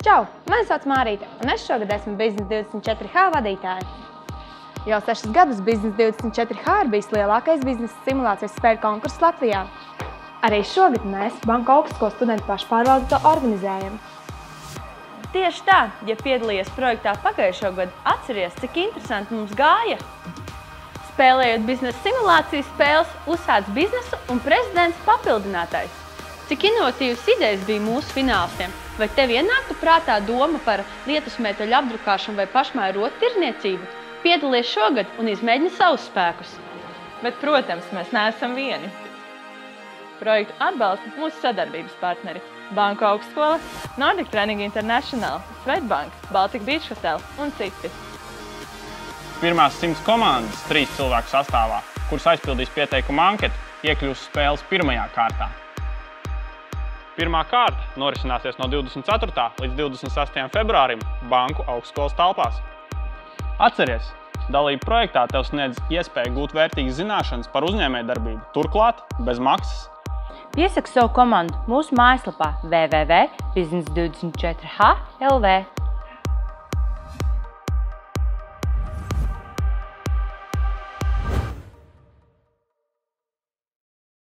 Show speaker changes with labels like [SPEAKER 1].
[SPEAKER 1] Čau! Mani sauc Mārīte, un es šogad esmu Biznes 24H vadītāja. Jau 6 gadus Biznes 24H ir bijis lielākais biznesa simulācijas spēļu konkurss Latvijā. Arī šogad mēs, Banku augstskolas studentu pašpārvalde, to organizējam.
[SPEAKER 2] Tieši tā, ja piedalījies projektā pagājušo gadu, atceries, cik interesanti mums gāja. Spēlējot biznesa simulācijas spēles, uzsāc biznesu un prezidents papildinātājs. Cik inovatīvas idejas bija mūsu finālistiem? Vai tev ienāktu prātā doma par lietusmēteļu apdrukāšanu vai pašmāju roktirniecību? Piedalies šogad un izmēģini savus spēkus.
[SPEAKER 3] Bet, protams, mēs neesam vieni. Projektu atbalsta mūsu sadarbības partneri Banku augstskola, Nordic Training International, Swedbank, Baltic Beach Hotel un citi.
[SPEAKER 4] Pirmās 100 komandas 3 cilvēku sastāvā, kuras aizpildīs pieteikumu anketu, iekļūs spēles pirmajā kārtā. Pirmā kārta norisināsies no 24. līdz 26. februārim Banku augstskolas telpās. Atceries, dalība projektā tev sniedz iespēju gūt vērtīgas zināšanas par uzņēmējdarbību, turklāt bez maksas.
[SPEAKER 5] Piesaki savu komandu mūsu mājaslapā www.biznes24h.lv.